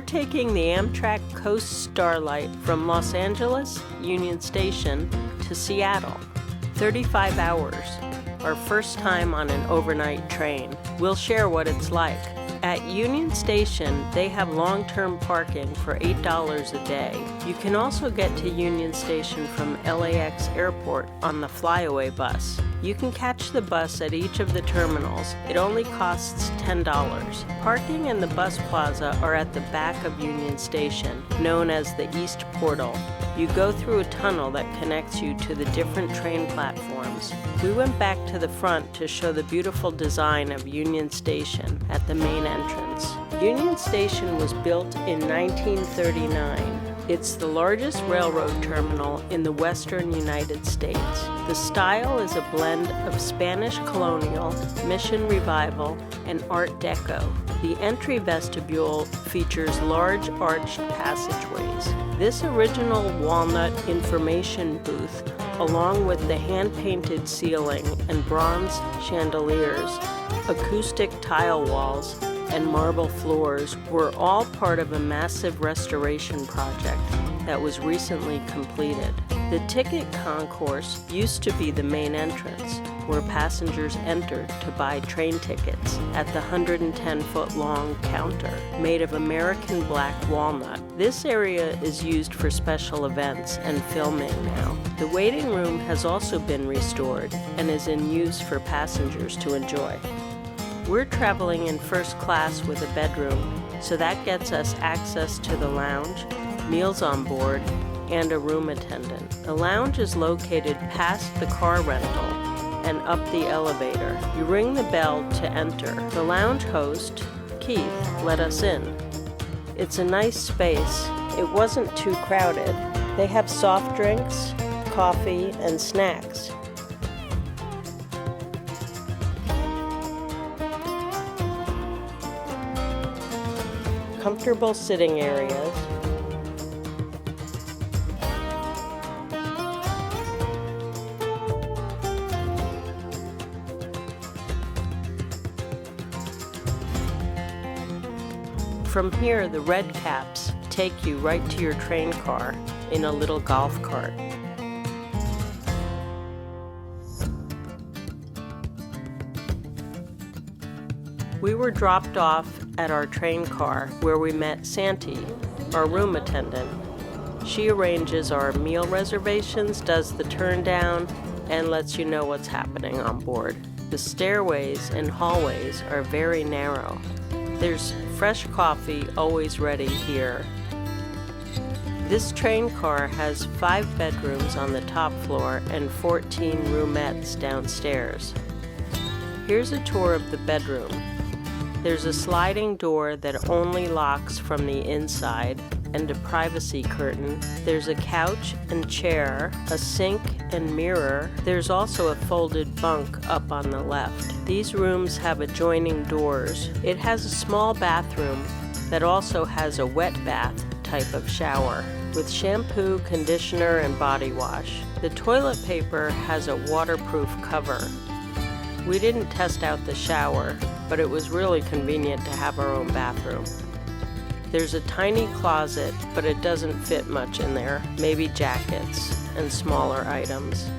taking the Amtrak Coast Starlight from Los Angeles, Union Station, to Seattle. 35 hours. Our first time on an overnight train. We'll share what it's like. At Union Station, they have long-term parking for $8 a day. You can also get to Union Station from LAX Airport on the flyaway bus. You can catch the bus at each of the terminals. It only costs $10. Parking and the bus plaza are at the back of Union Station, known as the East Portal. You go through a tunnel that connects you to the different train platforms. We went back to the front to show the beautiful design of Union Station at the main entrance. Union Station was built in 1939. It's the largest railroad terminal in the western United States. The style is a blend of Spanish colonial, Mission Revival, and Art Deco. The entry vestibule features large arched passageways. This original walnut information booth, along with the hand-painted ceiling and bronze chandeliers, acoustic tile walls, and marble floors were all part of a massive restoration project that was recently completed. The ticket concourse used to be the main entrance, where passengers entered to buy train tickets at the 110-foot-long counter made of American black walnut. This area is used for special events and filming now. The waiting room has also been restored and is in use for passengers to enjoy. We're traveling in first class with a bedroom, so that gets us access to the lounge, meals on board, and a room attendant. The lounge is located past the car rental and up the elevator. You ring the bell to enter. The lounge host, Keith, let us in. It's a nice space. It wasn't too crowded. They have soft drinks, coffee, and snacks. Comfortable sitting areas. From here, the red caps take you right to your train car in a little golf cart. We were dropped off at our train car where we met Santi, our room attendant. She arranges our meal reservations, does the turn down, and lets you know what's happening on board. The stairways and hallways are very narrow. There's fresh coffee always ready here. This train car has 5 bedrooms on the top floor and 14 roomettes downstairs. Here's a tour of the bedroom. There's a sliding door that only locks from the inside and a privacy curtain. There's a couch and chair, a sink and mirror. There's also a folded bunk up on the left. These rooms have adjoining doors. It has a small bathroom that also has a wet bath type of shower with shampoo, conditioner, and body wash. The toilet paper has a waterproof cover. We didn't test out the shower, but it was really convenient to have our own bathroom. There's a tiny closet, but it doesn't fit much in there, maybe jackets and smaller items.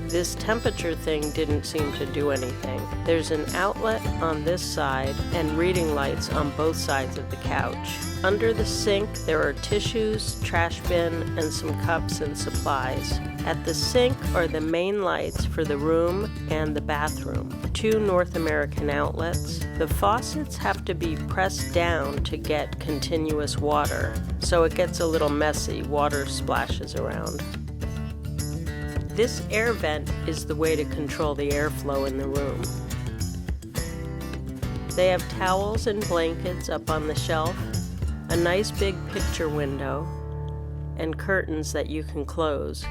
This temperature thing didn't seem to do anything. There's an outlet on this side and reading lights on both sides of the couch. Under the sink, there are tissues, trash bin, and some cups and supplies. At the sink are the main lights for the room and the bathroom. 2 North American outlets. The faucets have to be pressed down to get continuous water, so it gets a little messy. Water splashes around. This air vent is the way to control the airflow in the room. They have towels and blankets up on the shelf, a nice big picture window, and curtains that you can close.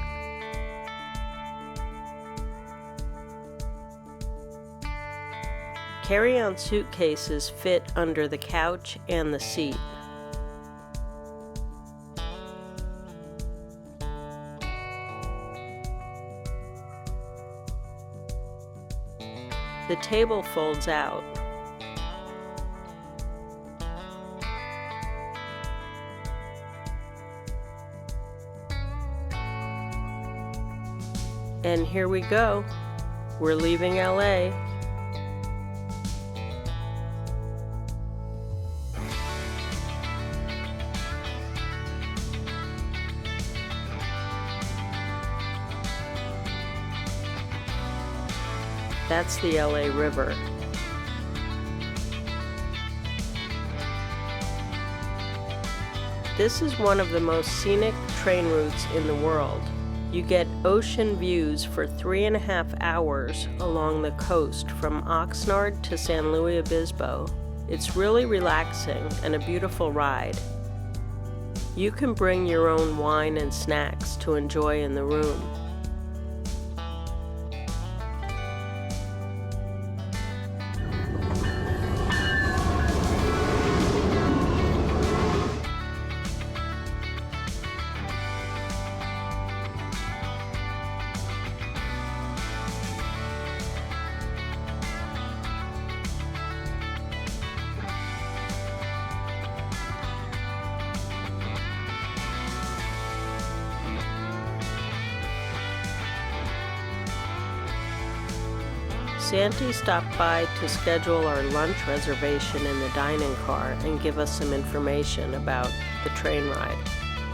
Carry-on suitcases fit under the couch and the seat. The table folds out. And here we go. We're leaving LA. That's the LA River. This is one of the most scenic train routes in the world. You get ocean views for 3.5 hours along the coast from Oxnard to San Luis Obispo. It's really relaxing and a beautiful ride. You can bring your own wine and snacks to enjoy in the room. Santi stopped by to schedule our lunch reservation in the dining car and give us some information about the train ride.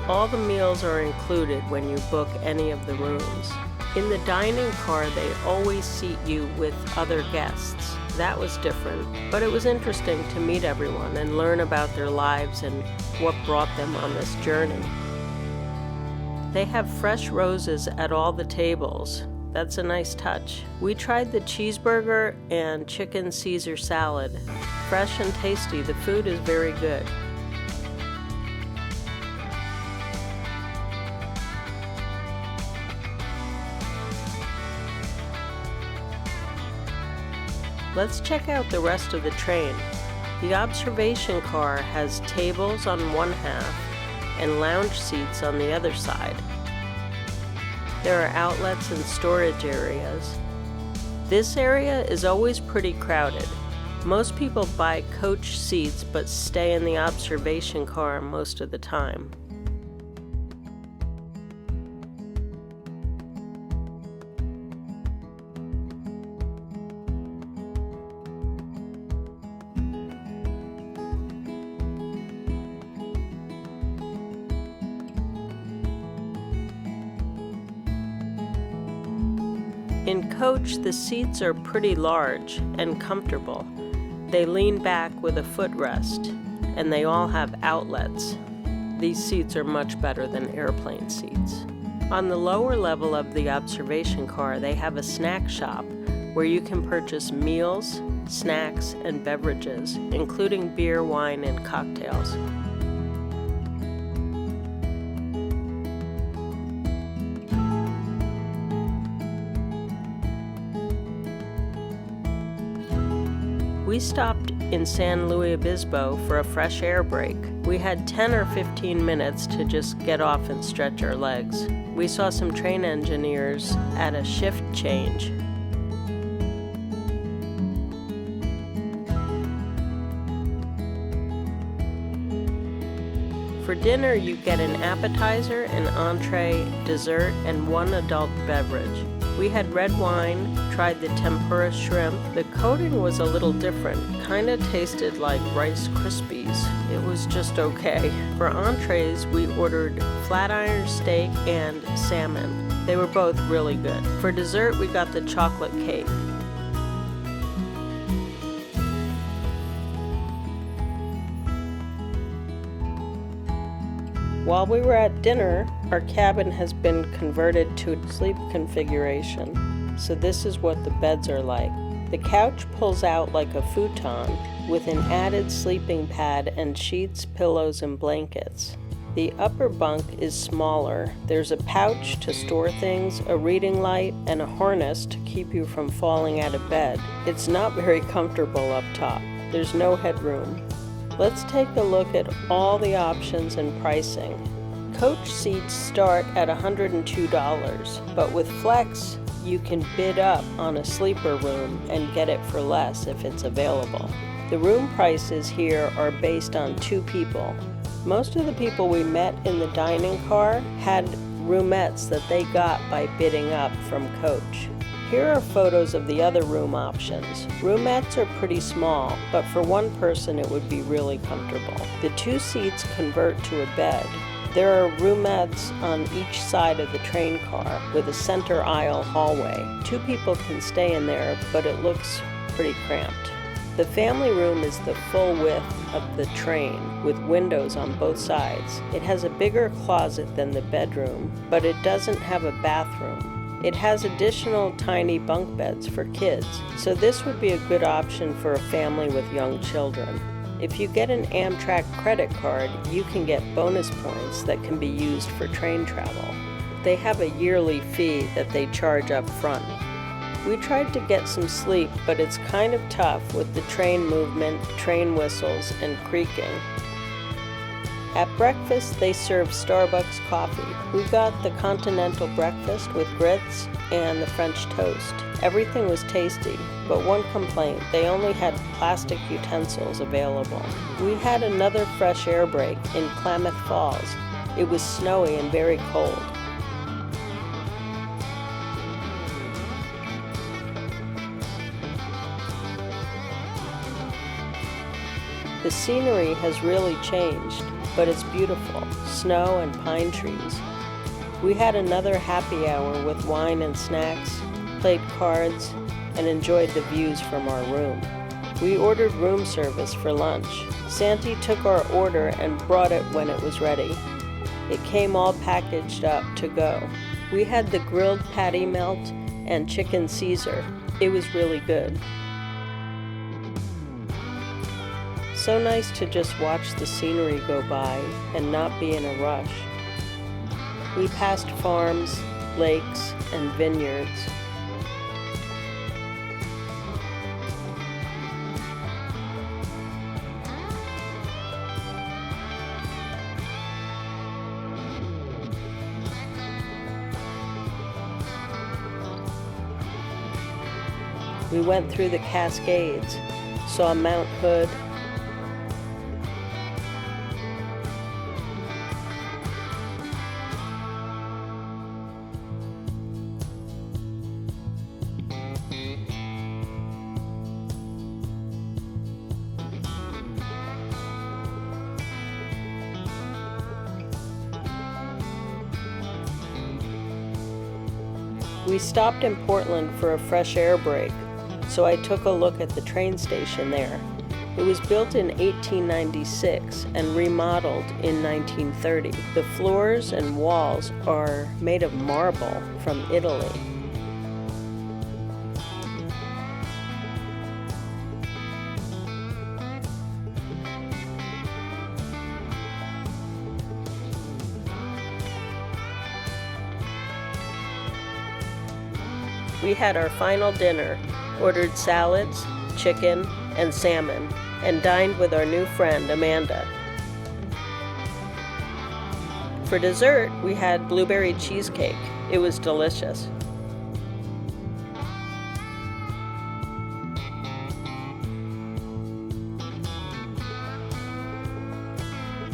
All the meals are included when you book any of the rooms. In the dining car, they always seat you with other guests. That was different, but it was interesting to meet everyone and learn about their lives and what brought them on this journey. They have fresh roses at all the tables. That's a nice touch. We tried the cheeseburger and chicken Caesar salad. Fresh and tasty, the food is very good. Let's check out the rest of the train. The observation car has tables on one half and lounge seats on the other side. There are outlets and storage areas. This area is always pretty crowded. Most people buy coach seats but stay in the observation car most of the time. In coach, the seats are pretty large and comfortable. They lean back with a footrest, and they all have outlets. These seats are much better than airplane seats. On the lower level of the observation car, they have a snack shop where you can purchase meals, snacks, and beverages, including beer, wine, and cocktails. We stopped in San Luis Obispo for a fresh air break. We had 10 or 15 minutes to just get off and stretch our legs. We saw some train engineers at a shift change. For dinner, you get an appetizer, an entree, dessert, and one adult beverage. We had red wine, tried the tempura shrimp. The coating was a little different, kinda tasted like Rice Krispies. It was just okay. For entrees, we ordered flat iron steak and salmon. They were both really good. For dessert, we got the chocolate cake. While we were at dinner, our cabin has been converted to a sleep configuration. So this is what the beds are like. The couch pulls out like a futon with an added sleeping pad and sheets, pillows, and blankets. The upper bunk is smaller. There's a pouch to store things, a reading light, and a harness to keep you from falling out of bed. It's not very comfortable up top. There's no headroom. Let's take a look at all the options and pricing. Coach seats start at $102, but with Flex, you can bid up on a sleeper room and get it for less if it's available. The room prices here are based on 2 people. Most of the people we met in the dining car had roomettes that they got by bidding up from Coach. Here are photos of the other room options. Roomettes are pretty small, but for one person it would be really comfortable. The 2 seats convert to a bed. There are roomettes on each side of the train car with a center aisle hallway. 2 people can stay in there, but it looks pretty cramped. The family room is the full width of the train with windows on both sides. It has a bigger closet than the bedroom, but it doesn't have a bathroom. It has additional tiny bunk beds for kids, so this would be a good option for a family with young children. If you get an Amtrak credit card, you can get bonus points that can be used for train travel. They have a yearly fee that they charge up front. We tried to get some sleep, but it's kind of tough with the train movement, train whistles, and creaking. At breakfast, they serve Starbucks coffee. We got the continental breakfast with grits and the French toast. Everything was tasty, but one complaint, they only had plastic utensils available. We had another fresh air break in Klamath Falls. It was snowy and very cold. The scenery has really changed, but it's beautiful, snow and pine trees. We had another happy hour with wine and snacks, played cards, and enjoyed the views from our room. We ordered room service for lunch. Santi took our order and brought it when it was ready. It came all packaged up to go. We had the grilled patty melt and chicken Caesar. It was really good. So nice to just watch the scenery go by and not be in a rush. We passed farms, lakes, and vineyards. We went through the Cascades, saw Mount Hood, We stopped in Portland for a fresh air break, so I took a look at the train station there. It was built in 1896 and remodeled in 1930. The floors and walls are made of marble from Italy. We had our final dinner, ordered salads, chicken, and salmon, and dined with our new friend, Amanda. For dessert, we had blueberry cheesecake. It was delicious.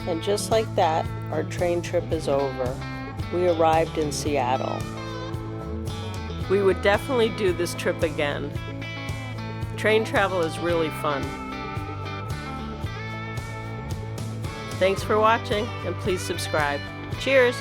And just like that, our train trip is over. We arrived in Seattle. We would definitely do this trip again. Train travel is really fun. Thanks for watching, and please subscribe. Cheers!